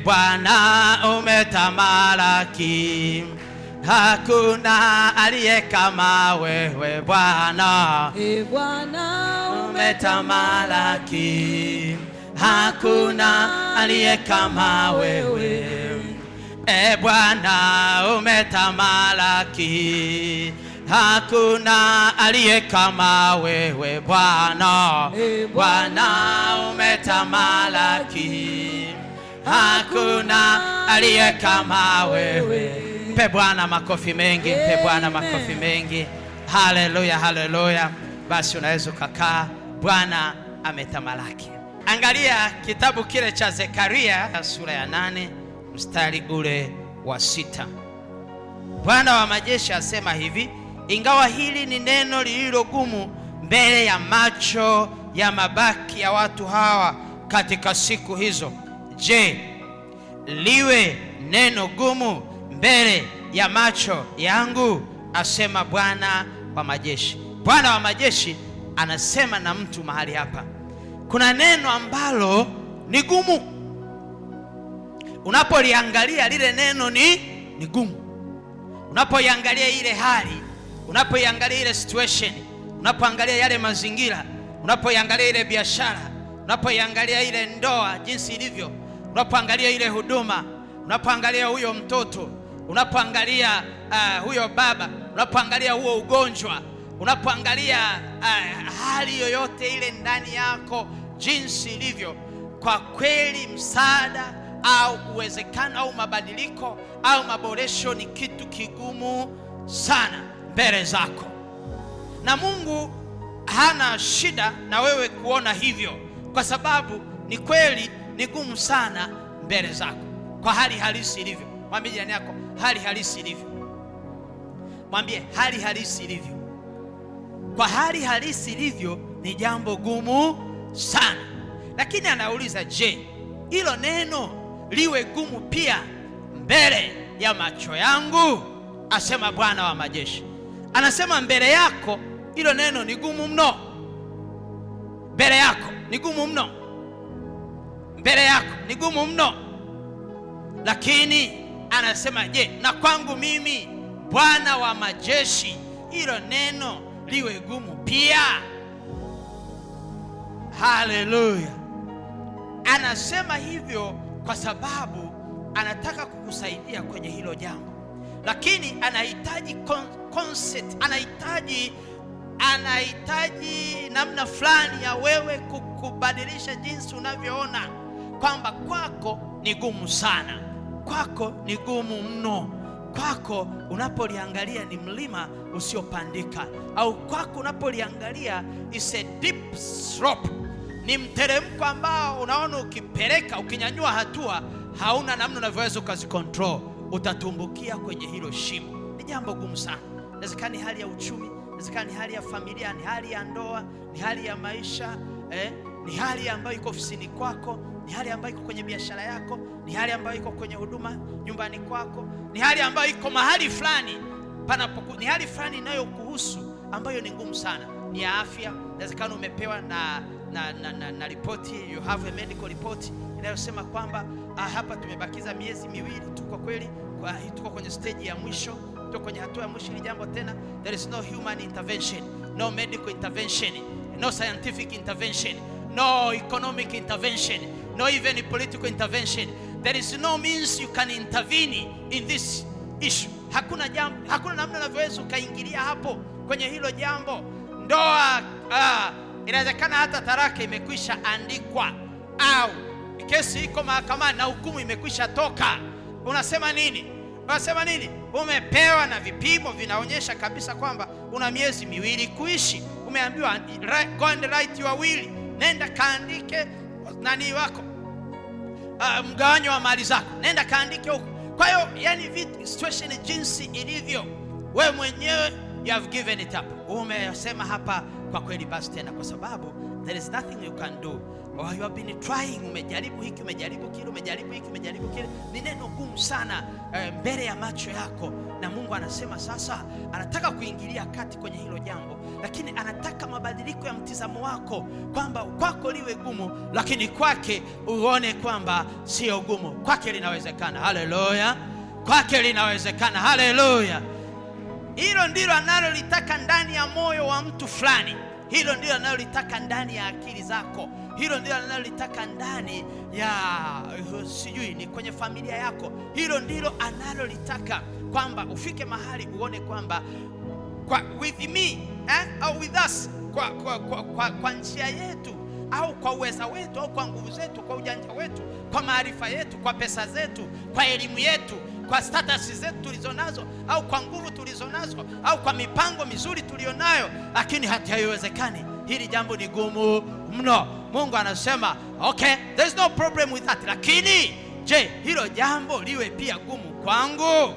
Bwana umetamalaki, hakuna aliye kama wewe Bwana. Bwana umetamalaki, hakuna aliye kama wewe. Bwana umetamalaki, hakuna aliye kama wewe Bwana. Bwana umetamalaki, hakuna aliye kama wewe. Mpe Bwana makofi mengi, mpe Bwana makofi mengi. Haleluya, haleluya. Basi unaweza kukaa. Bwana ametamalaki. Angalia kitabu kile cha Zekaria sura ya 8 mstari ule wa 6. Bwana wa majeshi asema hivi: ingawa hili ni neno lililogumu mbele ya macho ya mabaki ya watu hawa katika siku hizo, je, liwe neno gumu mbele ya macho yangu, asema Bwana wa majeshi. Bwana wa majeshi anasema na mtu mahali hapa. Kuna neno ambalo ni gumu. Unapoliangalia lile neno ni gumu. Unapoiangalia ile hali, unapoiangalia ile situation, unapoangalia yale mazingira, unapoiangalia ile biashara, unapoiangalia ile ndoa jinsi ilivyo, unapoangalia ile huduma, unapoangalia huyo mtoto, unapoangalia huyo baba, unapoangalia huo ugonjwa, unapoangalia hali yoyote ile ndani yako jinsi ilivyo, kwa kweli msaada au uwezekano au mabadiliko au maboresho ni kitu kigumu sana mbele zako. Na Mungu hana shida na wewe kuona hivyo, kwa sababu ni kweli ni gumu sana mbele zako kwa hali halisi ilivyo. Mwambie jirani yako, hali halisi ilivyo. Mwambie hali halisi ilivyo. Kwa hali halisi ilivyo ni jambo gumu sana. Lakini anauliza, je, hilo neno liwe gumu pia mbele ya macho yangu, asema Bwana wa majeshi. Anasema mbele yako hilo neno ni gumu mno. Mbele yako ni gumu mno. Mbele yako ni gumu mno. Lakini anasema, je, na kwangu mimi Bwana wa majeshi hilo neno liwe gumu pia? Haleluya. Anasema hivyo kwa sababu anataka kukusaidia kwenye hilo jambo, lakini anahitaji concept, anahitaji namna fulani ya wewe kukubadilisha jinsi unavyoona kwamba kwako ni gumu sana, kwako ni gumu mno, kwako unapoliangalia ni mlima usiopandika, au kwako unapoliangalia is a deep slope, ni mteremko ambao unaona ukipeleka, ukinyanyua hatua hauna namna unavyoweza ukazicontrol, utatumbukia kwenye hilo shimo. Ni jambo gumu sana. Inawezekana ni hali ya uchumi, inawezekana ni hali ya familia, ni hali ya ndoa, ni hali ya maisha, ni hali ambayo iko ofisini kwako, ni hali ambayo iko kwenye biashara yako, ni hali ambayo iko kwenye huduma nyumbani kwako, ni hali ambayo iko mahali fulani ni hali fulani inayokuhusu ambayo ni ngumu sana. Ni ya afya. Inawezekana umepewa na ripoti, you have a medical report inayosema kwamba hapa tumebakiza miezi 2 tu, kwa kweli tuko kwenye stage ya mwisho, tuko kwenye hatua ya mwisho. Ni jambo tena, there is no human intervention, no medical intervention, no scientific intervention, no economic intervention, no even political intervention. There is no means you can intervene in this issue. Hakuna namna unavyoweza ukaingilia hapo kwenye hilo jambo. Ndoa, inawezekana hata taraka imekwisha andikwa, au kesi iko mahakamani na hukumu imekwisha toka. Unasema nini? Unasema nini? Umepewa na vipimo vinaonyesha kabisa kwamba una miezi 2 kuishi. Umeambiwa go and write your will, nenda kaandike nani wako, mgawanyo wa mali zako, nenda kaandike huko. Kwa hiyo yani situation jinsi ilivyo, wewe mwenyewe you have given it up. Umesema hapa, kwa kweli basi tena, kwa sababu there is nothing you can do, or you have been trying, umejaribu hiki, umejaribu kile, umejaribu hiki, umejaribu kile. Ni neno gumu sana mbele ya macho yako, na Mungu anasema sasa anataka kuingilia kati kwenye hilo jambo, lakini anataka mabadiliko ya mtizamo wako, kwamba kwako liwe gumu, lakini kwake uone kwamba sio gumu. Kwake linawezekana. Haleluya! Kwake linawezekana. Haleluya! Hilo ndilo analolitaka ndani ya moyo wa mtu fulani. Hilo ndilo analolitaka ndani ya akili zako. Hilo ndilo analolitaka ndani ya sijui ni kwenye familia yako. Hilo ndilo analolitaka, kwamba ufike mahali uone kwamba with me au with us, kwa njia yetu au kwa uweza wetu au kwa nguvu zetu, kwa ujanja wetu, kwa maarifa yetu, kwa pesa zetu, kwa elimu yetu, kwa status zetu tulizonazo, au kwa nguvu tulizonazo, au kwa mipango mizuri tulionayo, lakini hata haiwezekani. Hili jambo ni gumu mno. Mungu anasema okay, there's no problem with that, lakini je, hilo jambo liwe pia gumu kwangu?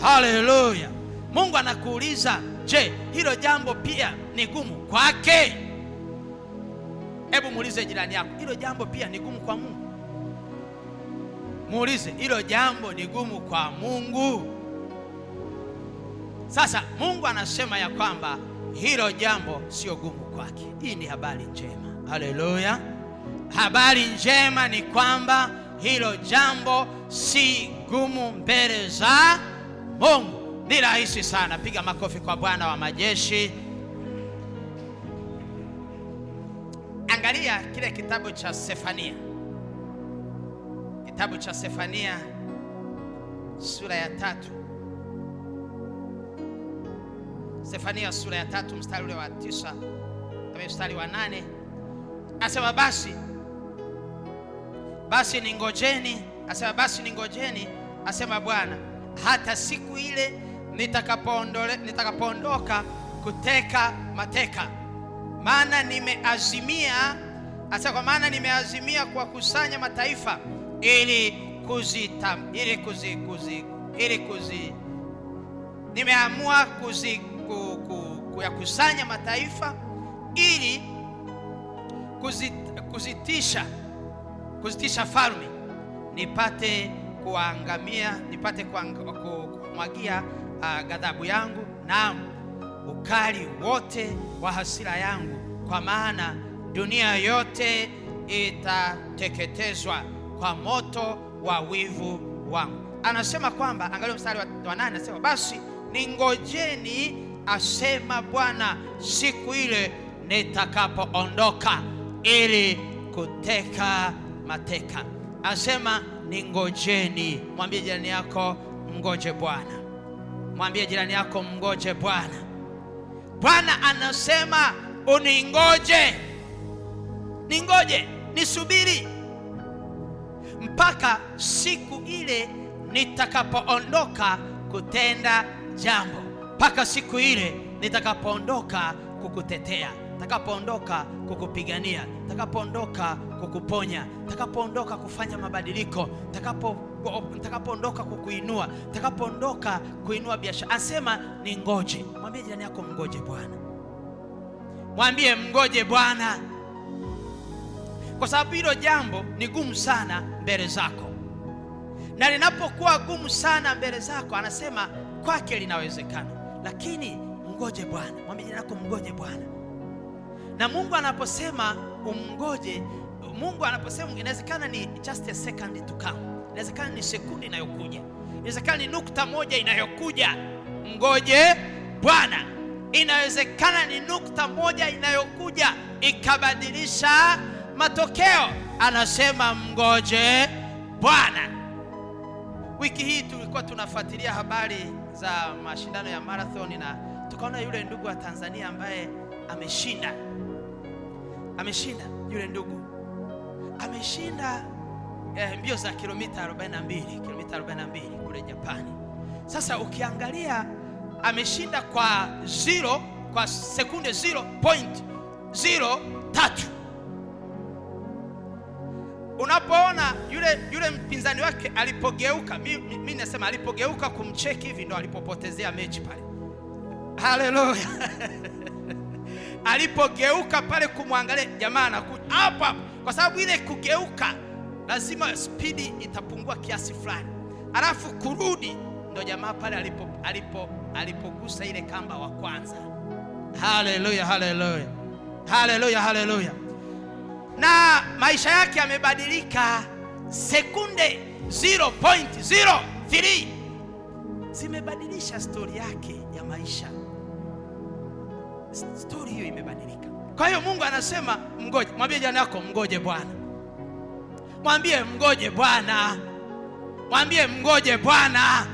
Haleluya! Mungu anakuuliza, je, hilo jambo pia ni gumu kwake? Hebu muulize jirani yako, hilo jambo pia ni gumu kwa Mungu? Muulize, hilo jambo ni gumu kwa Mungu? Sasa Mungu anasema ya kwamba hilo jambo sio gumu kwake. Hii ni habari njema. Haleluya! Habari njema ni kwamba hilo jambo si gumu mbele za Mungu. Ni rahisi sana. Piga makofi kwa Bwana wa majeshi. Angalia kile kitabu cha Sefania. Kitabu cha Sefania sura ya 3. Sefania sura ya 3 mstari ule wa 9 na mstari wa 8. Asema basi ningojeni, asema basi ningojeni, asema Bwana, hata siku ile nitakapoondoka kuteka mateka. Maana nimeazimia, asema kwa maana nimeazimia kuwakusanya mataifa nimeamua kuyakusanya mataifa ili kuzitisha falme, nipate kumwagia ghadhabu yangu, naam, ukali wote wa hasira yangu, kwa maana dunia yote itateketezwa kwa moto wa wivu wangu. Anasema kwamba, angalia mstari wa 8, anasema basi ningojeni, asema Bwana, siku ile nitakapoondoka ili kuteka mateka. Asema ningojeni. Mwambie jirani yako, mngoje Bwana. Mwambie jirani yako, mngoje Bwana. Bwana anasema uningoje. Ningoje, nisubiri mpaka siku ile nitakapoondoka kutenda jambo, mpaka siku ile nitakapoondoka kukutetea, nitakapoondoka kukupigania, nitakapoondoka kukuponya, nitakapoondoka kufanya mabadiliko, nitakapoondoka kukuinua, nitakapoondoka kuinua biashara. Anasema ningoje. Mwambie jirani yako, mngoje Bwana. Mwambie mngoje Bwana, kwa sababu hilo jambo ni gumu sana mbele zako, na linapokuwa gumu sana mbele zako, anasema kwake linawezekana, lakini mngoje Bwana. Mwambie jirani yako, mngoje Bwana. Na Mungu anaposema umngoje, Mungu anaposema, inawezekana ni just a second to come, inawezekana ni sekunde inayokuja, inawezekana ni nukta moja inayokuja. Mngoje Bwana. Inawezekana ni nukta moja inayokuja ikabadilisha matokeo. Anasema mngoje Bwana. Wiki hii tulikuwa tunafuatilia habari za mashindano ya marathon, na tukaona yule ndugu wa Tanzania ambaye ameshinda. Yule ndugu ameshinda mbio za kilomita 42 kule Japani. Sasa ukiangalia, ameshinda kwa sekunde 0.03. Unapoona yule mpinzani wake alipogeuka, mimi nasema alipogeuka kumcheki hivi, ndo alipopotezea mechi pale. Haleluya! Alipogeuka pale kumwangalia jamaa anakuja hapo, kwa sababu ile kugeuka lazima spidi itapungua kiasi fulani, alafu kurudi, ndo jamaa pale alipogusa ile kamba wa kwanza. Haleluya, haleluya, haleluya, haleluya. Na maisha yake yamebadilika. Sekunde 0.03 zimebadilisha stori yake ya maisha. Stori hiyo imebadilika. Kwa hiyo Mungu anasema mngoje. Mwambie jirani yako mngoje Bwana. Mwambie mngoje Bwana. Mwambie mngoje Bwana.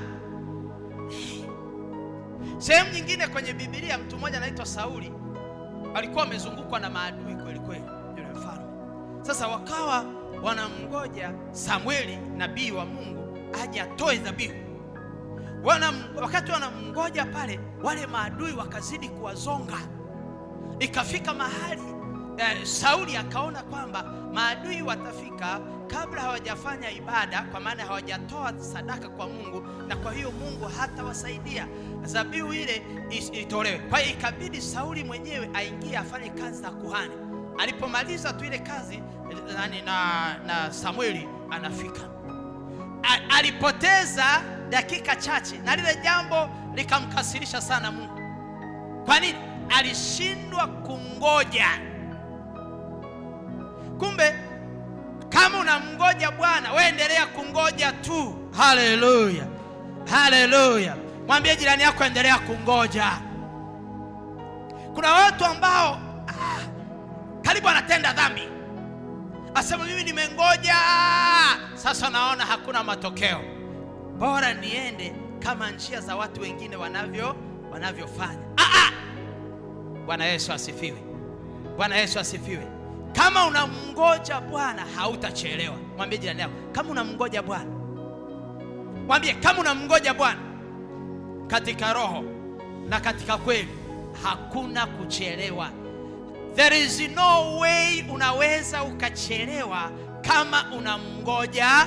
Sehemu nyingine kwenye Biblia, mtu mmoja anaitwa Sauli alikuwa amezungukwa na maadui kweli kweli, yule mfalme. Sasa wakawa wanamngoja Samueli, nabii wa Mungu, aje atoe dhabihu. Wakati wanamngoja pale, wale maadui wakazidi kuwazonga. Ikafika mahali Sauli akaona kwamba maadui watafika kabla hawajafanya ibada, kwa maana hawajatoa sadaka kwa Mungu, na kwa hiyo Mungu hatawasaidia dhabihu ile itolewe. Kwa hiyo ikabidi Sauli mwenyewe aingie afanye kazi za kuhani. Alipomaliza tu ile kazi na Samueli anafika. Alipoteza dakika chache, na lile jambo likamkasirisha sana Mungu. Kwa nini? Alishindwa kungoja. Kumbe kama unamngoja Bwana, wewe endelea kungoja tu. Haleluya, haleluya. Mwambie jirani yako endelea kungoja. Kuna watu ambao karibu anatenda dhambi, asema mimi nimengoja, sasa naona hakuna matokeo, bora niende kama njia za watu wengine wanavyofanya. Bwana Yesu asifiwe. Bwana Yesu asifiwe. Kama unamngoja Bwana hautachelewa. Mwambie jirani yako kama unamngoja Bwana. Mwambie kama unamngoja Bwana katika roho na katika kweli, hakuna kuchelewa. There is no way unaweza ukachelewa kama unamngoja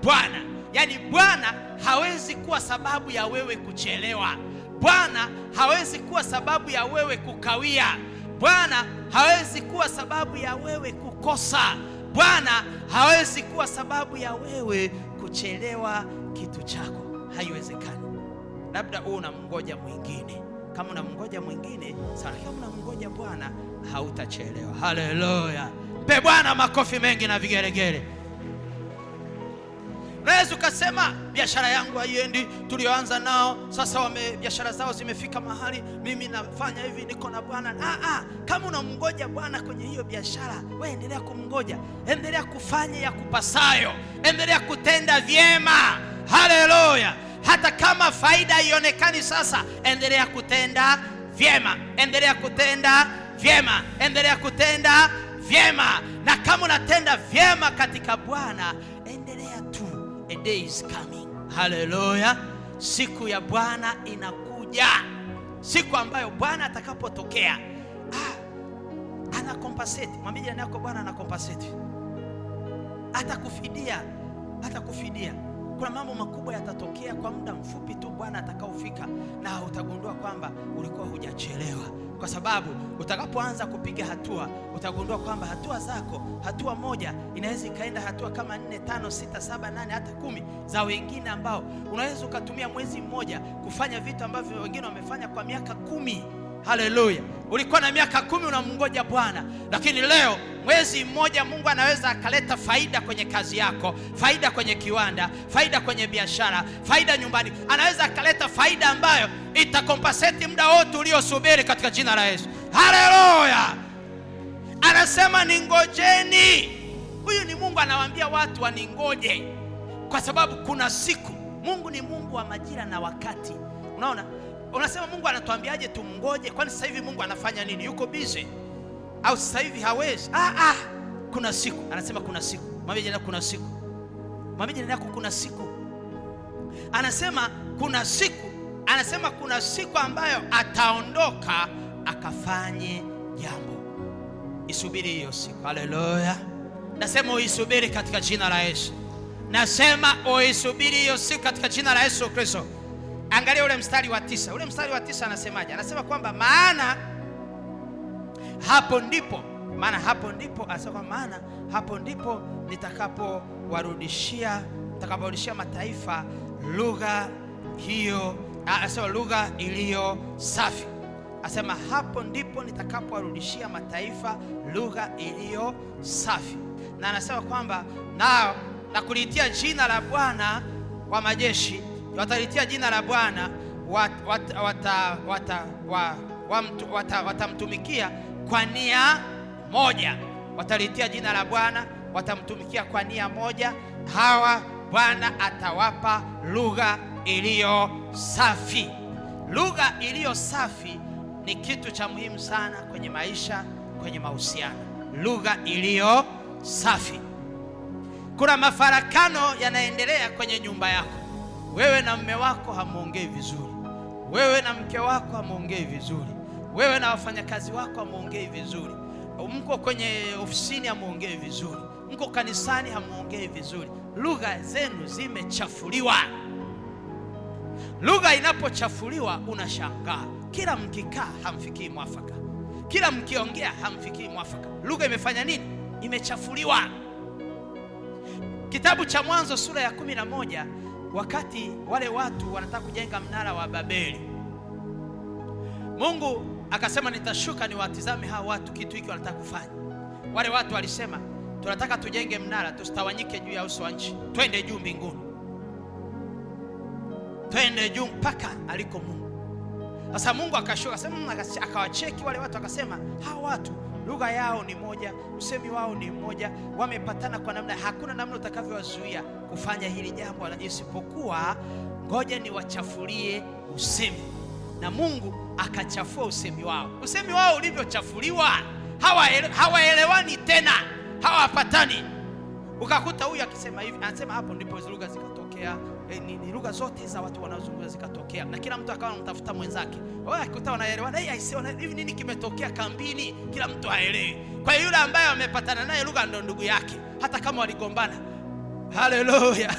Bwana. Yaani Bwana hawezi kuwa sababu ya wewe kuchelewa. Bwana hawezi kuwa sababu ya wewe kukawia. Bwana hawezi kuwa sababu ya wewe kukosa. Bwana hawezi kuwa sababu ya wewe kuchelewa kitu chako. Haiwezekani. Labda wewe unamngoja mwingine. Kama unamngoja mwingine, sawa. Kama unamngoja Bwana hautachelewa. Haleluya. Mpe Bwana makofi mengi na vigeregere. Unaweza ukasema biashara yangu haiendi, tulioanza nao sasa biashara zao zimefika mahali, mimi nafanya hivi, niko na Bwana. Kama unamngoja Bwana kwenye hiyo biashara, wewe endelea kumngoja, endelea kufanya ya kupasayo, endelea kutenda vyema. Haleluya. Hata kama faida haionekani sasa, endelea kutenda vyema, endelea kutenda vyema, endelea kutenda vyema. Na kama unatenda vyema katika Bwana, endelea tu. A day is coming. Haleluya. Siku ya Bwana inakuja. Siku ambayo Bwana atakapotokea, ana compensate. Mwambie jirani yako Bwana ana compensate. Atakufidia. Atakufidia. Kuna mambo makubwa yatatokea kwa muda mfupi tu Bwana atakaofika, na utagundua kwamba ulikuwa hujachelewa. Kwa sababu utakapoanza kupiga hatua, utagundua kwamba hatua zako, hatua moja inaweza ikaenda hatua kama 4, 5, 6, 7, 8 hata 10 za wengine ambao unaweza ukatumia mwezi mmoja kufanya vitu ambavyo wengine wamefanya kwa miaka 10. Haleluya. Ulikuwa na miaka 10 unamngoja Bwana, lakini leo mwezi mmoja Mungu anaweza akaleta faida kwenye kazi yako, faida kwenye kiwanda, faida kwenye biashara, faida nyumbani. Anaweza akaleta faida ambayo itakompensate muda wote uliosubiri katika jina la Yesu. Haleluya. Anasema ningojeni. Huyu ni Mungu anawaambia watu waningoje, kwa sababu kuna siku. Mungu ni Mungu wa majira na wakati. Unaona? Unasema Mungu anatuambiaje tumngoje? Kwani sasa hivi Mungu anafanya nini? Yuko busy? Au sasa hivi hawezi? Kuna siku. Anasema kuna siku. Mwambie jirani kuna siku. Mwambie jirani yako kuna siku. Anasema kuna siku. Anasema kuna siku ambayo ataondoka akafanye jambo. Isubiri hiyo siku. Haleluya. Nasema uisubiri katika jina la Yesu. Nasema uisubiri hiyo siku katika jina la Yesu Kristo. Angalia ule mstari wa 9. Ule mstari wa 9 anasemaje? Anasema kwamba maana hapo ndipo nitakapowarudishia mataifa lugha hiyo, anasema lugha iliyo safi. asema hapo ndipo nitakapowarudishia mataifa lugha iliyo safi. Na anasema kwamba na kulitia jina la Bwana wa majeshi, watalitia jina la Bwana, watamtumikia kwa nia moja. Watalitia jina la Bwana, watamtumikia kwa nia moja. Hawa Bwana atawapa lugha iliyo safi. Lugha iliyo safi ni kitu cha muhimu sana kwenye maisha, kwenye mahusiano. Lugha iliyo safi. Kuna mafarakano yanaendelea kwenye nyumba yako. Wewe na mume wako hamuongei vizuri, wewe na mke wako hamuongei vizuri, wewe na wafanyakazi wako hamuongei vizuri, mko kwenye ofisini hamuongei vizuri, mko kanisani hamuongei vizuri. Lugha zenu zimechafuliwa. Lugha inapochafuliwa unashangaa, kila mkikaa hamfikii mwafaka, kila mkiongea hamfikii mwafaka. Lugha imefanya nini? Imechafuliwa. Kitabu cha Mwanzo sura ya 11, wakati wale watu wanataka kujenga mnara wa Babeli, Mungu akasema nitashuka niwatizame hao watu kitu hiki wanataka kufanya. Wale watu walisema tunataka tujenge mnara, tusitawanyike juu ya uso wa nchi, twende juu mbinguni, twende juu mpaka aliko Mungu. Sasa Mungu akashuka, akawacheki wale watu, akasema hao watu lugha yao ni moja, usemi wao ni mmoja, wamepatana kwa namna, hakuna namna utakavyowazuia kufanya hili jambo isipokuwa ngoja niwachafulie usemi. Na Mungu akachafua usemi wao. Usemi wao ulivyochafuliwa, hawaelewani tena, hawapatani. Ukakuta huyu akisema hivi, anasema hapo ndipo lugha zikatokea. Ni lugha zote za watu wanaozungumza zikatokea, na kila mtu akawa anamtafuta mwenzake. Wao akikuta wanaelewana, hivi nini kimetokea kambini? Kila mtu haelewi. Kwa hiyo yule ambaye amepatana naye lugha ndo ndugu yake, hata kama waligombana. Haleluya!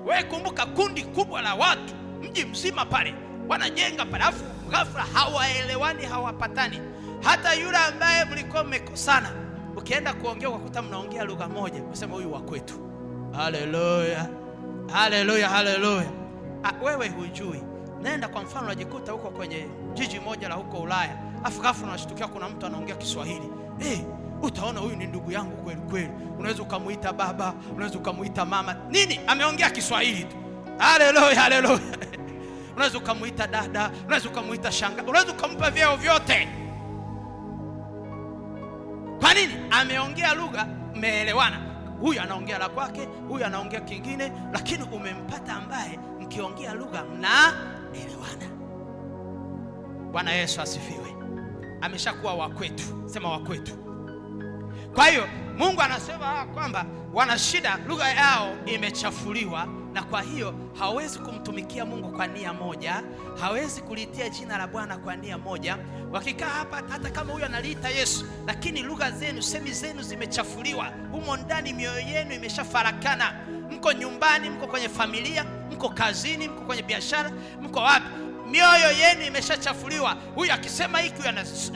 Wewe kumbuka, kundi kubwa la watu, mji mzima pale wanajenga pale, afu ghafla hawaelewani, hawapatani. Hata yule ambaye mlikuwa mmekosana, ukienda kuongea ukakuta mnaongea lugha moja, unasema huyu wa kwetu. Haleluya, haleluya, haleluya. Wewe hujui. Nenda kwa mfano unajikuta huko kwenye jiji moja la huko Ulaya, afu ghafla unashtukia kuna mtu anaongea Kiswahili. Utaona huyu ni ndugu yangu kweli kweli. Unaweza ukamuita baba, unaweza ukamuita mama. Nini? Ameongea Kiswahili tu. Haleluya, haleluya. Unaweza ukamuita dada, unaweza ukamuita shanga, unaweza ukampa vyeo vyote. Kwa nini? Ameongea lugha, mmeelewana. Huyu anaongea la kwake, huyu anaongea kingine, lakini umempata ambaye mkiongea lugha mnaelewana. Bwana Yesu asifiwe. Ameshakuwa wa kwetu. Sema wa kwetu. Kwa hiyo Mungu anasema kwamba wana shida, lugha yao imechafuliwa, na kwa hiyo hawezi kumtumikia Mungu kwa nia moja, hawezi kulitia jina la Bwana kwa nia moja. Wakikaa hapa, hata kama huyu analiita Yesu, lakini lugha zenu, semi zenu zimechafuliwa. Humo ndani mioyo yenu imeshafarakana. Mko nyumbani, mko kwenye familia, mko kazini, mko kwenye biashara, mko wapi, mioyo yenu imeshachafuliwa. Huyu akisema hiki, huyu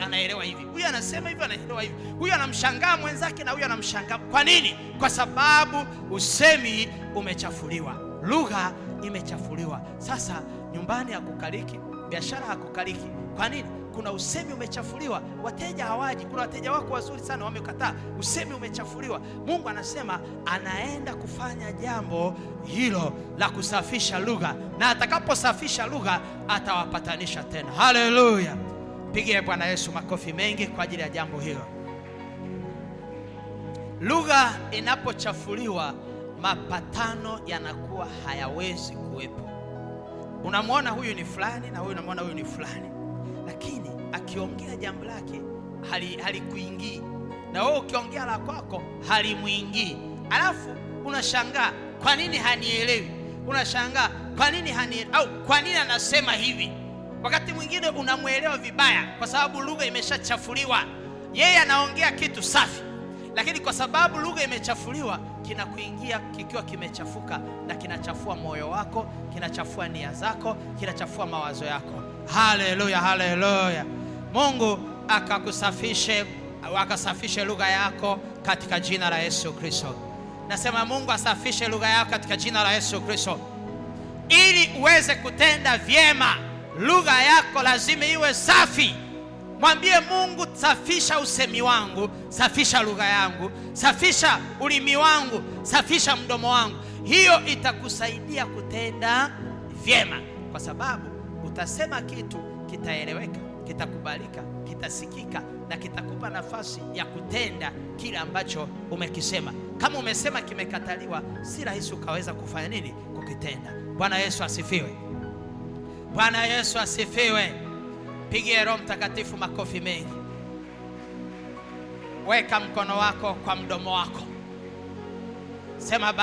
anaelewa hivi, huyu anasema hivi, anaelewa hivi, huyu anamshangaa mwenzake na huyu anamshangaa. Kwa nini? Kwa sababu usemi umechafuliwa, lugha imechafuliwa. Sasa nyumbani hakukaliki, biashara hakukaliki. Kwa nini? Kuna usemi umechafuliwa. Wateja hawaji. Kuna wateja wako wazuri sana wamekataa, usemi umechafuliwa. Mungu anasema anaenda kufanya jambo hilo la kusafisha lugha, na atakaposafisha lugha atawapatanisha tena. Haleluya! Pigie Bwana Yesu makofi mengi kwa ajili ya jambo hilo. Lugha inapochafuliwa, mapatano yanakuwa hayawezi kuwepo. Unamwona huyu ni fulani na huyu unamwona huyu ni fulani, lakini akiongea jambo lake halikuingii, na wewe ukiongea la kwako halimuingii. Alafu unashangaa kwa nini hanielewi, unashangaa kwa nini hanielewi, au kwa nini anasema hivi. Wakati mwingine unamuelewa vibaya kwa sababu lugha imeshachafuliwa. Yeye anaongea kitu safi, lakini kwa sababu lugha imechafuliwa, kinakuingia kikiwa kimechafuka, na kinachafua moyo wako, kinachafua nia zako, kinachafua mawazo yako. Haleluya, haleluya. Mungu akasafishe lugha yako katika jina la Yesu Kristo. Nasema Mungu asafishe lugha yako katika jina la Yesu Kristo, ili uweze kutenda vyema lugha yako lazima iwe safi. Mwambie Mungu, safisha usemi wangu, safisha lugha yangu, safisha ulimi wangu, safisha mdomo wangu. Hiyo itakusaidia kutenda vyema, kwa sababu utasema kitu kitaeleweka, kitakubalika, kitasikika, na kitakupa nafasi ya kutenda kile ambacho umekisema. Kama umesema kimekataliwa, si rahisi ukaweza kufanya nini? Kukitenda. Bwana Yesu asifiwe. Bwana Yesu asifiwe. Pigie Roho Mtakatifu makofi mengi. Weka mkono wako kwa mdomo wako. Sema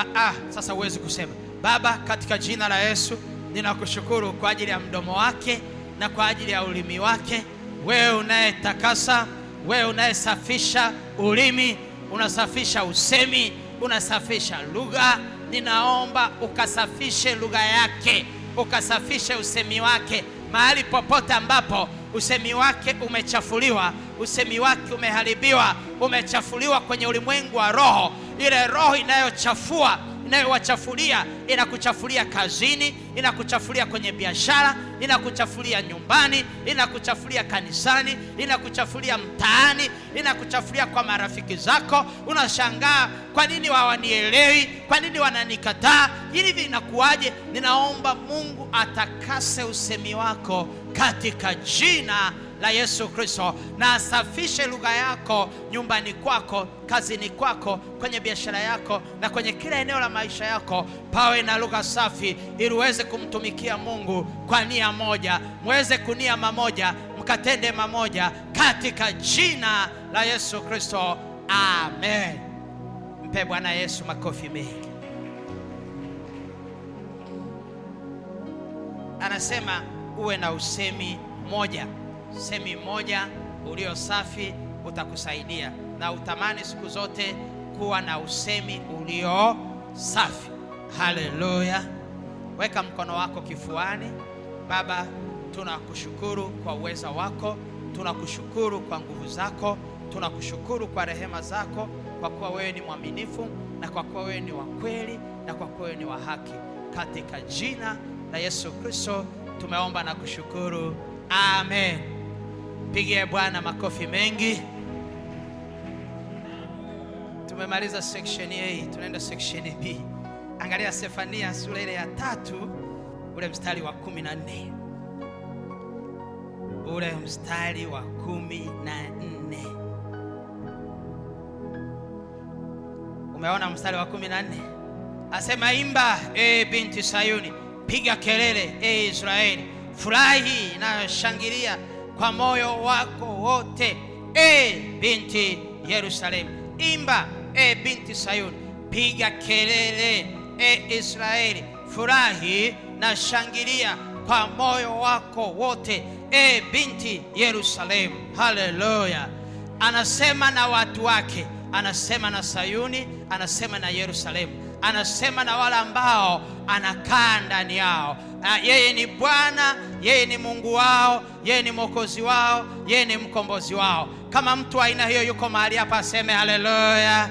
sasa uwezi kusema. Baba, katika jina la Yesu, ninakushukuru kwa ajili ya mdomo wake na kwa ajili ya ulimi wake. Wewe unayetakasa, wewe unayesafisha ulimi, unasafisha usemi, unasafisha lugha. Ninaomba ukasafishe lugha yake, ukasafishe usemi wake. Mahali popote ambapo usemi wake umechafuliwa, usemi wake umeharibiwa, umechafuliwa kwenye ulimwengu wa roho, ile roho inayochafua, inayowachafulia, inakuchafulia kazini, inakuchafulia kwenye biashara, inakuchafulia nyumbani, inakuchafulia kanisani, inakuchafulia mtaani, inakuchafulia kwa marafiki zako. Unashangaa, kwa nini hawanielewi? Kwa nini wananikataa? Hivi inakuwaje? Ninaomba Mungu atakase usemi wako katika jina la Yesu Kristo, na asafishe lugha yako nyumbani kwako, kazini kwako, kwenye biashara yako, na kwenye kila eneo la maisha yako. Pawe na lugha safi, ili uweze kumtumikia Mungu kwa nia moja, muweze kunia mamoja, mkatende mamoja, katika jina la Yesu Kristo. Amen. Mpe Bwana Yesu makofi mengi. Anasema uwe na usemi moja. Usemi mmoja ulio safi utakusaidia, na utamani siku zote kuwa na usemi ulio safi. Haleluya. Weka mkono wako kifuani. Baba, tunakushukuru kwa uweza wako, tunakushukuru kwa nguvu zako, tunakushukuru kwa rehema zako, kwa kuwa wewe ni mwaminifu, na kwa kuwa wewe ni wa kweli, na kwa kuwa wewe ni wa haki. Katika jina la Yesu Kristo tumeomba na kushukuru. Amen. Pigie Bwana makofi mengi. Tumemaliza section A, tunaenda section B. Angalia Sefania sura ile ya 3 ule mstari wa 14. Ule mstari wa 14. Umeona mstari wa 14? Asema, imba binti Sayuni, piga kelele Israeli, furahi na shangilia kwa moyo wako wote binti Yerusalemu. Imba binti Sayuni, piga kelele Israeli, furahi na shangilia kwa moyo wako wote binti Yerusalemu. Haleluya. Anasema na watu wake, anasema na Sayuni, anasema na Yerusalemu, anasema na wale ambao anakaa ndani yao. Yeye ni Bwana, yeye ni Mungu wao, yeye ni Mwokozi wao, yeye ni mkombozi wao. Kama mtu aina hiyo yuko mahali hapa, aseme haleluya.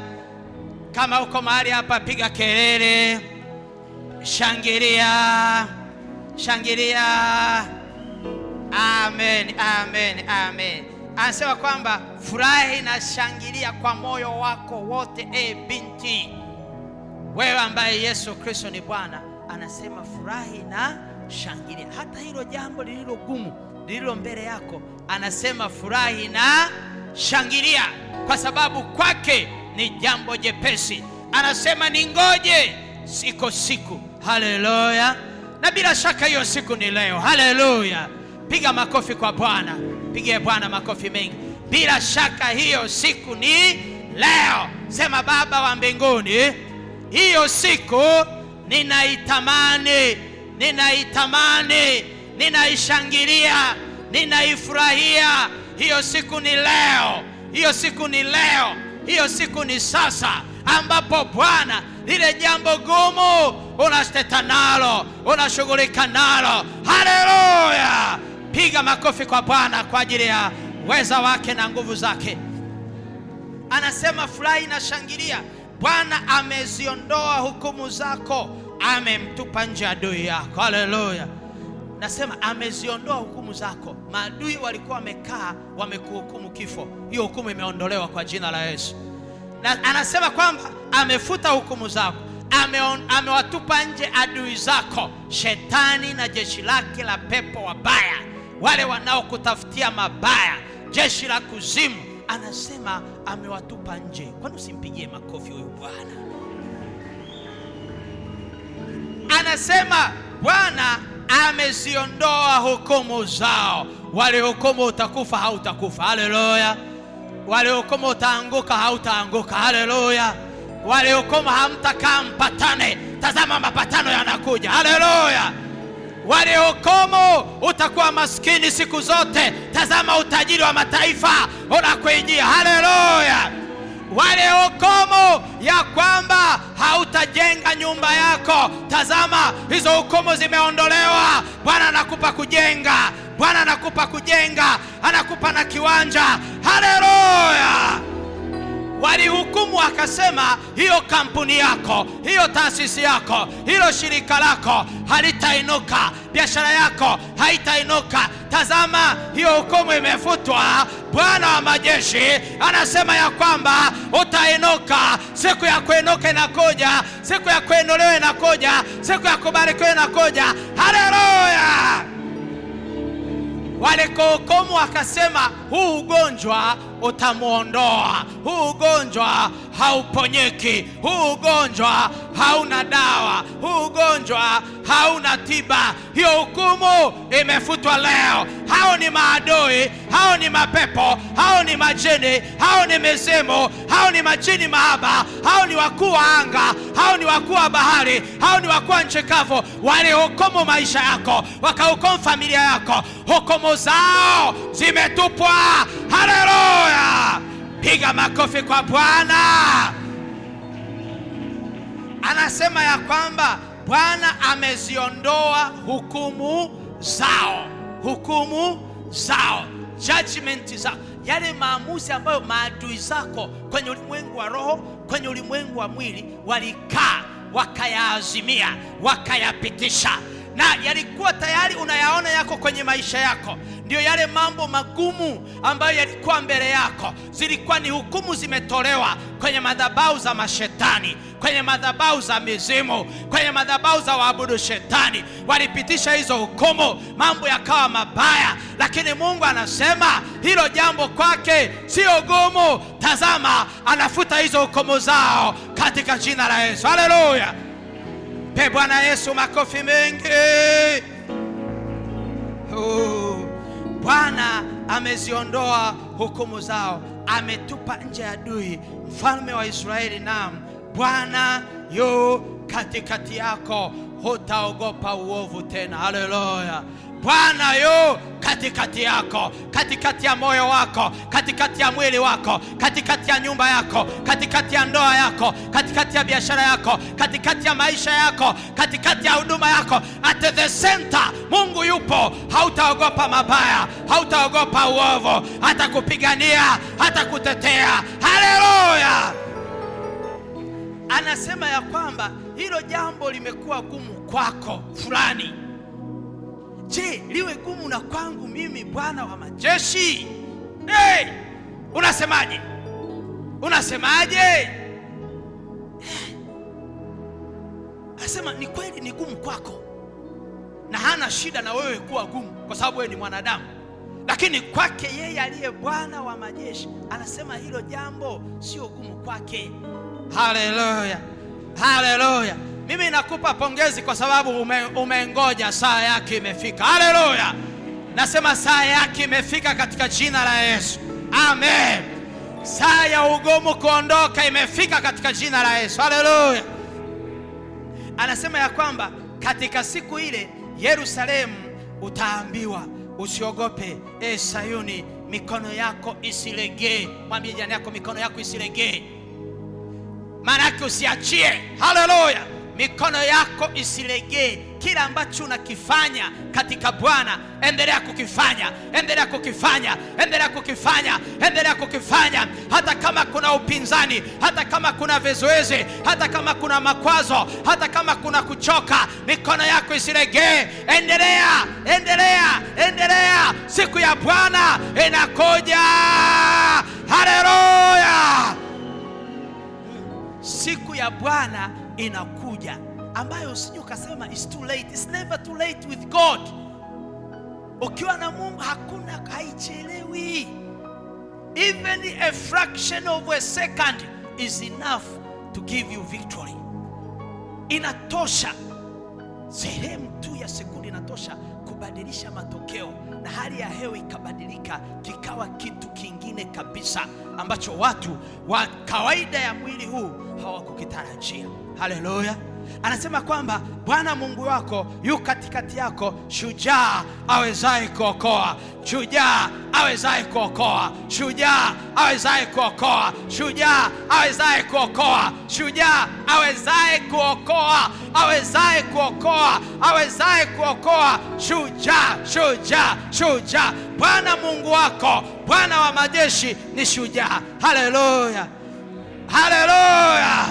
Kama uko mahali hapa, piga kelele, shangilia, shangilia. Amen, amen, amen. Anasema kwamba furahi na shangilia kwa moyo wako wote binti. Wewe ambaye Yesu Kristo ni Bwana, anasema furahi na shangilia. Hata hilo jambo lililo gumu, lililo mbele yako, anasema furahi na shangilia, kwa sababu kwake ni jambo jepesi. Anasema ningoje siku. Haleluya. Na bila shaka hiyo siku ni leo. Haleluya. Piga makofi kwa Bwana. Pigie Bwana makofi mengi. Bila shaka hiyo siku ni leo. Sema, Baba wa mbinguni, hiyo siku ninaitamani, ninaishangilia, ninaifurahia. Hiyo siku ni leo, hiyo siku ni leo, hiyo siku ni sasa, ambapo Bwana lile jambo gumu unashteta nalo, unashughulika nalo. Haleluya. Piga makofi kwa Bwana kwa ajili ya uweza wake na nguvu zake. Anasema furahi na shangilia, Bwana ameziondoa hukumu zako, amemtupa nje adui yako. Haleluya. nasema ameziondoa hukumu zako. Maadui walikuwa wamekaa wamekuhukumu kifo, hiyo hukumu imeondolewa kwa jina la Yesu. Na anasema kwamba amefuta hukumu zako, amewatupa nje adui zako, shetani na jeshi lake la pepo wabaya, wale wanaokutafutia mabaya, jeshi la kuzimu. Anasema amewatupa nje. Kwani usimpigie makofi huyu Bwana? Anasema Bwana ameziondoa hukumu zao. Wale hukumu utakufa hautakufa, haleluya. Wale hukumu utaanguka hautaanguka, haleluya. Wale hukumu hamtakaa mpatane, tazama mapatano yanakuja, haleluya. Wale hukumu utakuwa maskini siku zote, tazama utajiri wa mataifa unakuijia, haleluya. Wale hukumu ya kwamba hautajenga nyumba yako, tazama hizo hukumu zimeondolewa. Bwana anakupa kujenga, Bwana anakupa kujenga, anakupa na kiwanja, haleluya. Walihukumu akasema hiyo kampuni yako, hiyo taasisi yako, hilo shirika lako halitainuka, biashara yako haitainuka. Tazama hiyo hukumu imefutwa. Bwana wa majeshi anasema ya kwamba utainuka. Siku ya kuinuka inakuja, siku ya kuinuliwa inakuja, siku ya kubarikiwa inakuja, haleluya. Walikuhukumu akasema huu ugonjwa utamuondoa, huu ugonjwa hauponyeki, huu ugonjwa hauna dawa, huu ugonjwa hauna tiba. Hiyo hukumu imefutwa leo. Hao ni maadui, hao ni mapepo, hao ni majini, hao ni mizimu, hao ni majini mahaba, hao ni wakuu wa anga, hao ni wakuu wa bahari, hao ni wakuu wa nchi kavu. Walihukumu maisha yako, wakahukumu familia yako, hukumu zao zimetupwa, haleluya. Piga makofi kwa Bwana. Anasema ya kwamba Bwana ameziondoa hukumu zao, hukumu zao, judgment zao, yale maamuzi ambayo maadui zako kwenye ulimwengu wa roho, kwenye ulimwengu wa mwili walikaa wakayaazimia, wakayapitisha, na yalikuwa tayari unayaona yako kwenye maisha yako. Ndio yale mambo magumu ambayo yalikuwa mbele yako, zilikuwa ni hukumu zimetolewa kwenye madhabahu za mashetani, kwenye madhabahu za mizimu, kwenye madhabahu za waabudu shetani. Walipitisha hizo hukumu, mambo yakawa mabaya, lakini Mungu anasema hilo jambo kwake sio gumu. Tazama, anafuta hizo hukumu zao katika jina la Yesu, haleluya. Pe Bwana Yesu makofi mengi. Bwana ameziondoa hukumu zao, ametupa nje adui, mfalme wa Israeli. Naam, Bwana yu katikati yako, hutaogopa uovu tena, haleluya. Bwana yu katikati yako, katikati ya moyo wako, katikati ya mwili wako, katikati ya nyumba yako, katikati ya ndoa yako, katikati ya biashara yako, katikati ya maisha yako, katikati ya huduma yako. At the center Mungu yupo. Hautaogopa mabaya, hautaogopa uovu, hatakupigania, hatakutetea, haleluya. Anasema ya kwamba hilo jambo limekuwa gumu kwako fulani. Je, liwe gumu na kwangu mimi, Bwana wa majeshi? Hey, unasemaje? Unasemaje? Anasema ni kweli ni gumu kwako, na hana shida na wewe kuwa gumu kwa sababu wewe ni mwanadamu, lakini kwake yeye aliye Bwana wa majeshi anasema hilo jambo sio gumu kwake. Haleluya, haleluya. Mimi nakupa pongezi kwa sababu umengoja, saa yake imefika. Haleluya. Nasema saa yake imefika katika jina la Yesu. Amen. Saa ya ugumu kuondoka imefika katika jina la Yesu. Haleluya. Anasema ya kwamba katika siku ile Yerusalemu utaambiwa usiogope, Sayuni, mikono yako isilegee. Mwambie jirani yako mikono yako isilegee. Maana yake usiachie. Haleluya. mikono yako isilegee. Kila ambacho unakifanya katika Bwana, endelea kukifanya, endelea kukifanya, endelea kukifanya, endelea kukifanya. Hata kama kuna upinzani, hata kama kuna vizuizi, hata kama kuna makwazo, hata kama kuna kuchoka, mikono yako isilegee. Endelea, endelea, endelea. Siku ya Bwana inakuja. Haleluya! Siku ya Bwana inakuja, ambayo usije ukasema it's too late. It's never too late with God. Ukiwa na Mungu hakuna, haichelewi. Even a fraction of a second is enough to give you victory. Inatosha, sehemu tu ya sekunde inatosha kubadilisha matokeo, na hali ya hewa ikabadilika, kikawa kitu kingine kabisa ambacho watu wa kawaida ya mwili huu hawakukitarajia. Haleluya! Anasema kwamba Bwana Mungu wako yu katikati yako, shujaa awezaye kuokoa, shujaa awezaye kuokoa, shujaa awezaye kuokoa, shujaa awezaye kuokoa, shujaa awezaye kuokoa, awezaye kuokoa, awezaye kuokoa, shujaa, shujaa, shujaa. Bwana Mungu wako, Bwana wa majeshi ni shujaa. Haleluya, haleluya!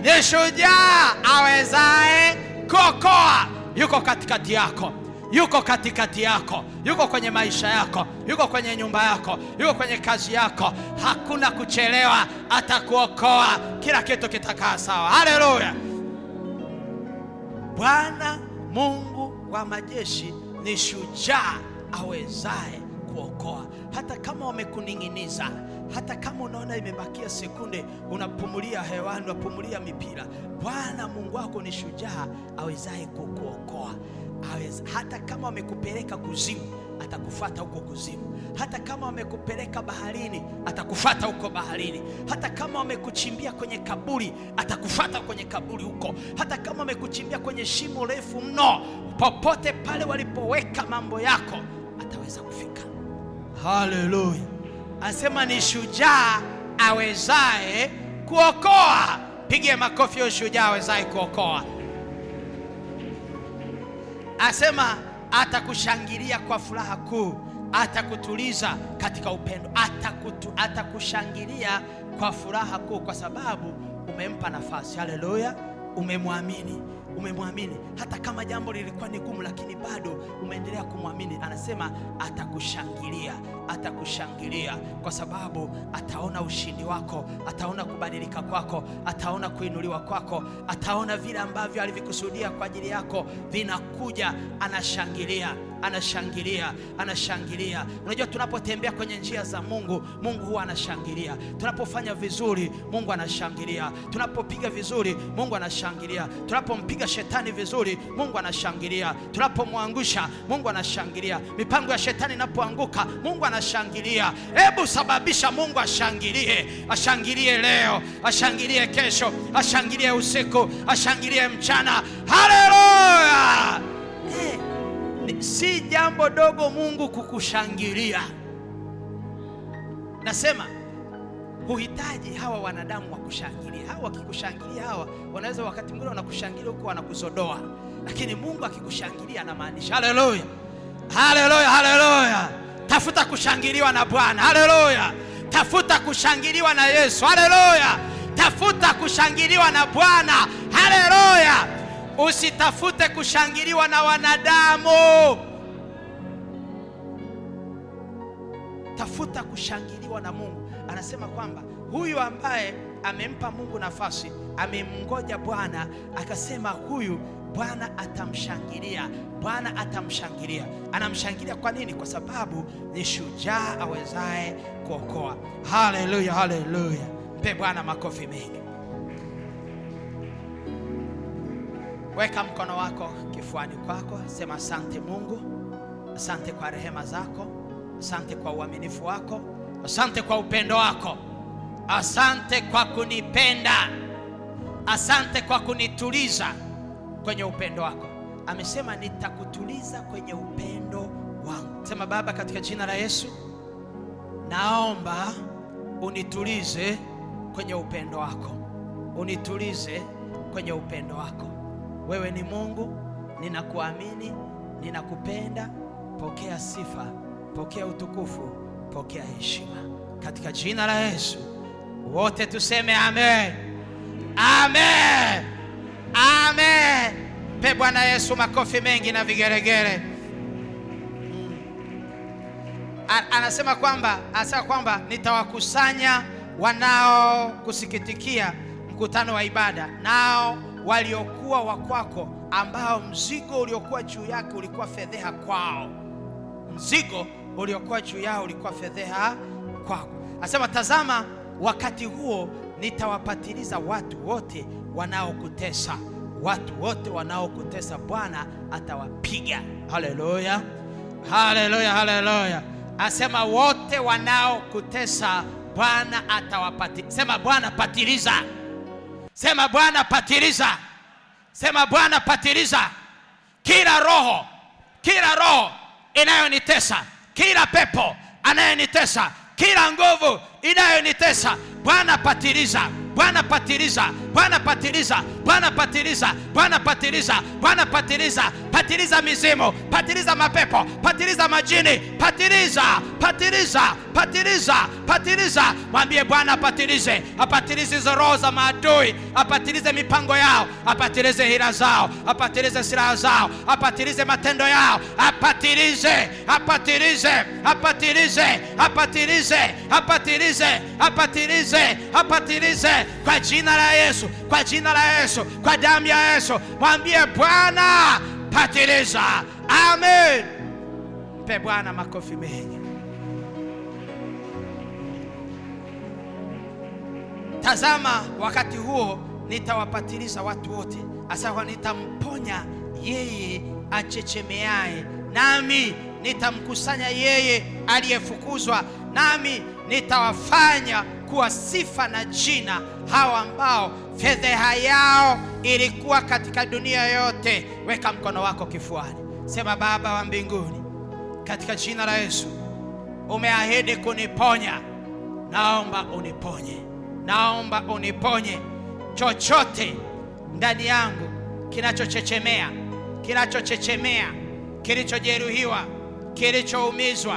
Ni shujaa awezaye kuokoa. Yuko katikati yako, yuko katikati yako, yuko kwenye maisha yako, yuko kwenye nyumba yako, yuko kwenye kazi yako. Hakuna kuchelewa, atakuokoa. Kila kitu kitakaa sawa. Haleluya! Bwana Mungu wa majeshi ni shujaa awezaye kuokoa. Hata kama wamekuning'iniza, hata kama unaona imebakia sekunde, unapumulia hewani, unapumulia mipira, Bwana Mungu wako ni shujaa awezaye kukuokoa. Hata kama wamekupeleka kuzimu, atakufuata huko kuzimu. Hata kama wamekupeleka baharini, atakufuata huko baharini. Hata kama wamekuchimbia kwenye kaburi, atakufuata kwenye kaburi huko. Hata kama wamekuchimbia kwenye shimo refu mno, popote pale walipoweka mambo yako, ataweza kufika. Haleluya! Anasema ni shujaa awezaye kuokoa. Pigie makofi yo shujaa awezaye kuokoa. Anasema atakushangilia kwa furaha kuu, atakutuliza katika upendo. Atakushangilia kwa furaha kuu kwa sababu umempa nafasi. Haleluya! Umemwamini, umemwamini. Hata kama jambo lilikuwa ni gumu, lakini bado umeendelea kumwamini. Anasema atakushangilia, atakushangilia kwa sababu ataona ushindi wako, ataona kubadilika kwako, ataona kuinuliwa kwako, ataona vile ambavyo alivikusudia kwa ajili yako vinakuja. Anashangilia, anashangilia, anashangilia. Unajua, tunapotembea kwenye njia za Mungu, Mungu huwa anashangilia. Tunapofanya vizuri, Mungu anashangilia. Tunapopiga vizuri, Mungu anashangilia. Tunapompiga shetani vizuri, Mungu anashangilia. Tunapomwangusha, Mungu anashangilia. Mipango ya shetani inapoanguka, Mungu anashangilia. Hebu sababisha Mungu ashangilie. Ashangilie leo, ashangilie kesho, ashangilie usiku, ashangilie mchana. Haleluya! Si jambo dogo Mungu kukushangilia. Nasema huhitaji hawa wanadamu wakushangilia. Hawa wakikushangilia, hawa wanaweza wakati mwingine wanakushangilia huko wanakuzodoa, lakini Mungu akikushangilia anamaanisha. Haleluya, haleluya, haleluya! Tafuta kushangiliwa na Bwana. Haleluya! Tafuta kushangiliwa na Yesu. Haleluya! Tafuta kushangiliwa na Bwana. Haleluya! Usitafute kushangiliwa na wanadamu. Tafuta kushangiliwa na Mungu. Anasema kwamba huyu ambaye amempa Mungu nafasi, amemngoja Bwana, akasema huyu Bwana atamshangilia. Bwana atamshangilia. Anamshangilia kwa nini? Kwa sababu ni shujaa awezaye kuokoa. Haleluya, haleluya! Mpe Bwana makofi mengi. Weka mkono wako kifuani kwako, sema asante Mungu, asante kwa rehema zako, asante kwa uaminifu wako, asante kwa upendo wako, asante kwa kunipenda, asante kwa kunituliza kwenye upendo wako. Amesema nitakutuliza kwenye upendo wangu. Sema Baba, katika jina la Yesu, naomba unitulize kwenye upendo wako, unitulize kwenye upendo wako. Wewe ni Mungu, ninakuamini, ninakupenda. Pokea sifa, pokea utukufu, pokea heshima katika jina la Yesu. Wote tuseme amen. Amen. Amen. Pe Bwana Yesu makofi mengi na vigeregere. Anasema kwamba nitawakusanya wanao kusikitikia mkutano wa ibada, nao waliokuwa wa kwako, ambao mzigo uliokuwa juu yake ulikuwa fedheha kwao. Mzigo uliokuwa juu yao ulikuwa fedheha kwako. Anasema tazama, wakati huo nitawapatiliza watu wote wanaokutesa. Watu wote wanaokutesa Bwana atawapiga. Haleluya, haleluya, haleluya. Asema wote wanaokutesa Bwana atawapatiliza. Sema Bwana patiliza. Sema Bwana patiliza. Sema Bwana patiliza. Kila roho inayonitesa, kila pepo anayenitesa, kila nguvu inayonitesa, Bwana patiliza. Bwana patiliza, Bwana patiliza, Bwana patiliza, Bwana patiliza, Bwana patiliza. Patiliza mizimu, patiliza mapepo, patiliza majini, patiliza, patiliza, patiliza, patiliza. Mwambie Bwana apatilize, apatilize hizo roho za maadui, apatilize mipango yao, apatilize hila zao, apatilize silaha zao, apatilize matendo yao, apatilize, apatilize, apatilize, apatilize, apatilize, apatilize, apatilize kwa jina la Yesu, kwa jina la Yesu, kwa damu ya Yesu. Mwambie Bwana patiliza. Amen. Mpe Bwana makofi mengi. Tazama, wakati huo nitawapatiliza watu wote. Asa nitamponya yeye achechemeaye, nami nitamkusanya yeye aliyefukuzwa, nami nitawafanya kuwa sifa na jina hao ambao fedheha yao ilikuwa katika dunia yote. Weka mkono wako kifuani. Sema Baba wa mbinguni, katika jina la Yesu, umeahidi kuniponya. Naomba uniponye, naomba uniponye chochote ndani yangu kinachochechemea, kinachochechemea, kilichojeruhiwa, kilichoumizwa.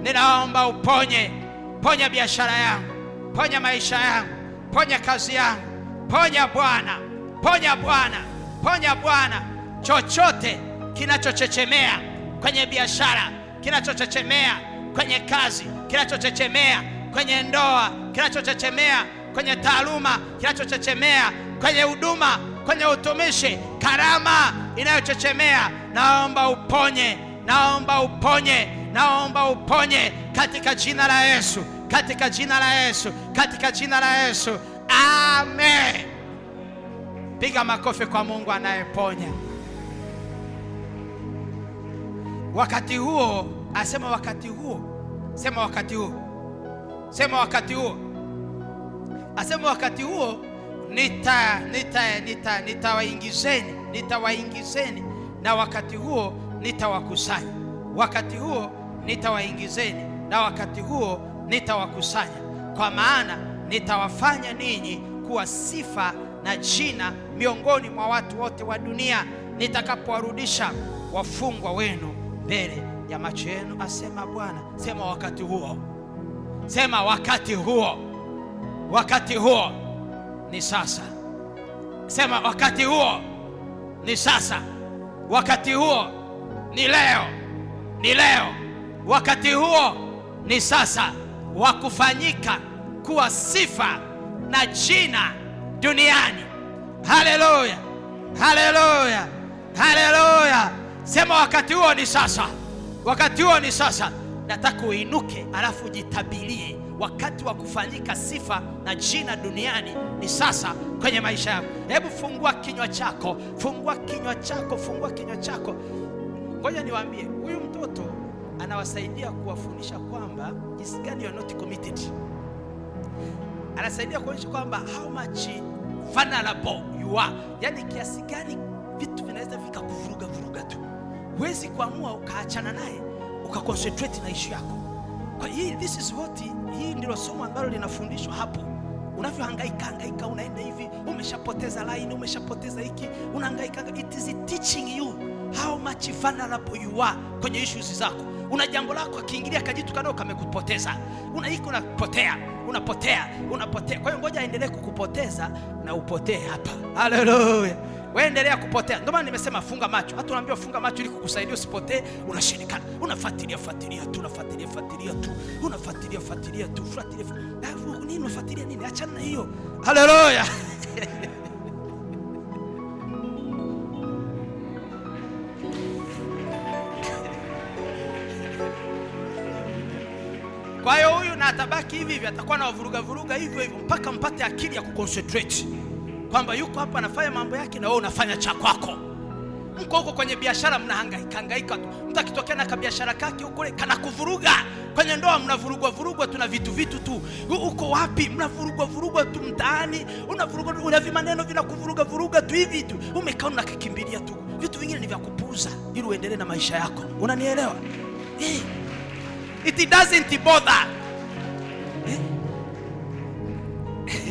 Ninaomba uponye. Ponya biashara yangu, ponya maisha yangu, ponya kazi yangu. Ponya Bwana, ponya Bwana, ponya Bwana. Chochote kinachochechemea kwenye biashara, kinachochechemea kwenye kazi, kinachochechemea kwenye ndoa, kinachochechemea kwenye taaluma, kinachochechemea kwenye huduma, kwenye utumishi, karama inayochechemea, naomba uponye, naomba uponye, naomba uponye katika jina la Yesu, katika jina la Yesu, katika jina la Yesu. Amen. Piga makofi kwa Mungu anayeponya. Wakati huo, asema wakati huo, sema wakati huo, sema wakati huo, asema wakati huo nitawaingizeni, na wakati huo nitawakusanya. Wakati huo nitawaingizeni, na wakati huo nitawakusanya, kwa maana nitawafanya ninyi kuwa sifa na jina miongoni mwa watu wote wa dunia, nitakapowarudisha wafungwa wenu mbele ya macho yenu, asema Bwana. Sema wakati huo, sema wakati huo. Wakati huo ni sasa. Sema wakati huo ni sasa. Wakati huo ni leo, ni leo. Wakati huo ni sasa, wa kufanyika kuwa sifa na jina duniani. Haleluya, haleluya, haleluya. Sema wakati huo ni sasa. Wakati huo ni sasa. Nataka uinuke alafu jitabirie wakati wa kufanyika sifa na jina duniani ni sasa kwenye maisha yako. Hebu fungua kinywa chako, fungua kinywa chako, fungua kinywa chako. Ngoja niwaambie, huyu mtoto anawasaidia kuwafundisha kwamba jinsi gani you are not committed. Anasaidia kuonyesha kwamba how much vulnerable you are. Yani kiasi gani vitu vinaweza vikakuvuruga tu. Huwezi kuamua ukaachana naye, ukaconcentrate na issue yako. Kwa hii, this is what hii ndilo somo ambalo linafundishwa hapo. Unavyohangaika unaenda hivi, umeshapoteza line, umeshapoteza hiki, unahangaika. It is teaching you how much vulnerable you are kwenye issues zako. Una jambo lako akiingilia kajitu kadogo kamekupoteza. Unapotea. Kwa hiyo ngoja aendelee kukupoteza na upotee hapa. Haleluya. Wewe endelea kupotea. Ndio maana nimesema funga macho. Hata unaambiwa funga macho ili kukusaidia usipotee, unashindikana. Unafuatilia tu. Nini unafuatilia nini? Achana na hiyo. Haleluya. Kwa hiyo huyu na atabaki hivi atakuwa na vuruga hivyo mpaka mpate akili ya kuconcentrate kwamba yuko hapa anafanya mambo yake na wewe unafanya cha kwako. Mko huko kwenye biashara mnahangaika tu. Mtu akitokea na biashara kake huko kana kuvuruga. Kwenye ndoa mnavurugwa tuna vitu tu. Uko wapi? Mnavurugwa tu mtaani. Una vimaneno vinakuvuruga tu hivi tu. Umekaa unakikimbilia tu. Vitu vingine ni vya kupuuza ili uendelee na maisha yako. Unanielewa? It doesn't bother.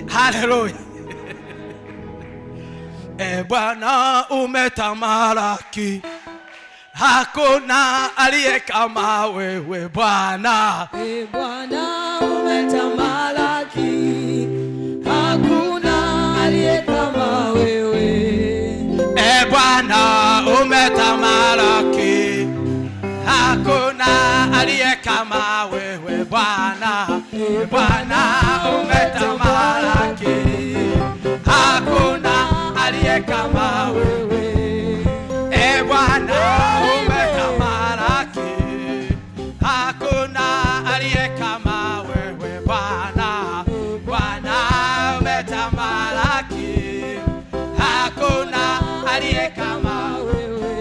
Hallelujah. Bwana umetamalaki, hakuna aliye kama wewe Bwana. Bwana umetamalaki, hakuna aliye kama wewe. Bwana umetamalaki, hakuna aliye kama wewe Bwana. Bwana umetamalaki, hakuna aliye kama wewe. Bwana umetamalaki, hakuna aliye kama wewe Bwana. Bwana umetamalaki, hakuna aliye kama wewe.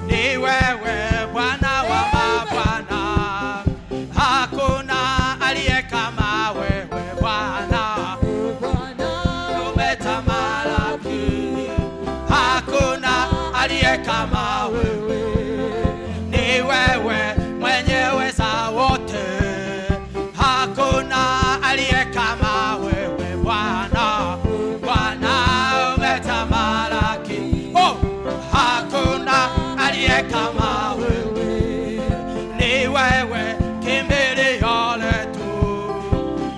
Ni wewe Bwana wa mabwana, hakuna aliye kama wewe Bwana. Hakuna aliye kama wewe. Ni wewe mwenyewe za wote, hakuna aliye kama wewe Bwana. Bwana umetamalaki, hakuna aliye kama wewe. Ni wewe kimbilio letu,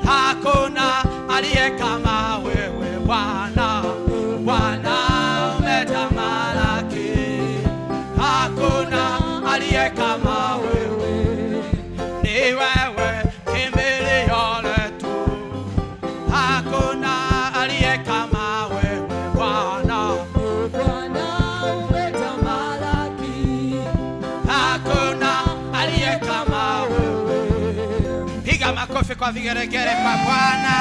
hakuna aliye kama wewe Bwana. Bwana umetamalaki, hakuna aliye kama wewe. Ni wewe kimbilio letu, hakuna aliye kama wewe Bwana. Bwana umetamalaki, hakuna aliye kama wewe. Piga makofi kwa vigeregere kwa Bwana.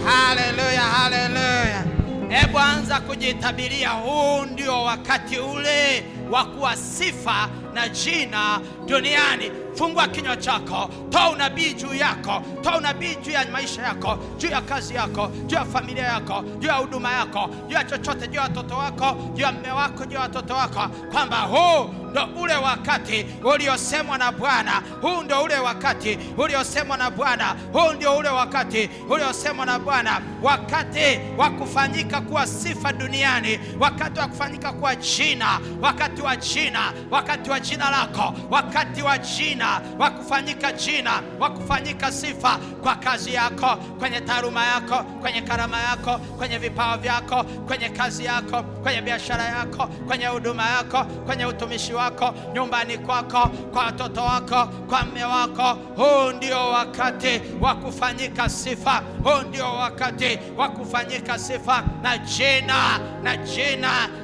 Haleluya, haleluya. Hebu anza kujitabiria, huu ndio wakati ule wa kuwa sifa na jina duniani. Fungua kinywa chako, toa unabii juu yako, toa unabii juu ya maisha yako, juu ya kazi yako, juu ya familia yako, juu ya huduma yako, juu ya chochote, juu ya watoto wako, juu ya mume wako, juu ya watoto wako, kwamba huu ndo ule wakati uliosemwa na Bwana. Huu ndo ule wakati uliosemwa na Bwana. Huu ndio ule wakati uliosemwa na Bwana, wakati wa kufanyika kuwa sifa duniani, wakati wa kufanyika kuwa jina, wakati wa jina, wakati wa jina lako, wakati wa jina, wa kufanyika jina, wa kufanyika sifa kwa kazi yako, kwenye taaluma yako, kwenye karama yako, kwenye vipawa vyako, kwenye kazi yako, kwenye biashara yako, kwenye huduma yako, kwenye utumishi wako, nyumbani kwako, kwa watoto wako, kwa mume wako. Huu ndio wakati wa kufanyika sifa. Huu ndio wakati wa kufanyika sifa na jina,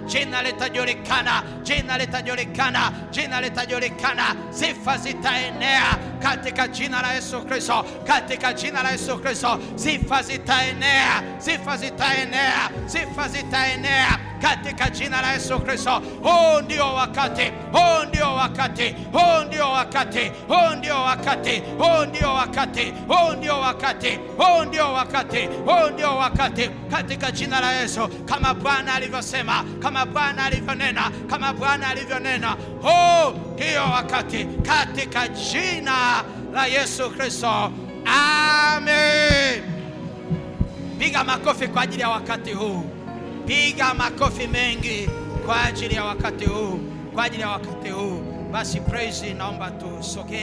jina litajulikana, jina litajulikana, jina litajulikana. Sifa zitaenea katika jina la Yesu Kristo, katika jina la Yesu Kristo. Sifa zitaenea, sifa zitaenea, sifa zitaenea katika jina la Yesu Kristo. Huu ndio wakati, huu ndio wakati, huu ndio wakati, huu ndio wakati, huu ndio wakati, huu ndio wakati, huu ndio wakati, huu ndio wakati, katika jina la Yesu. Kama Bwana alivyosema, kama Bwana alivyonena, kama Bwana alivyonena, huu ndio wakati, katika jina la Yesu Kristo. Amen. Piga makofi kwa ajili ya wakati huu. Piga makofi mengi kwa ajili ya wakati huu, kwa ajili ya wakati huu. Basi praise, naomba tusogee.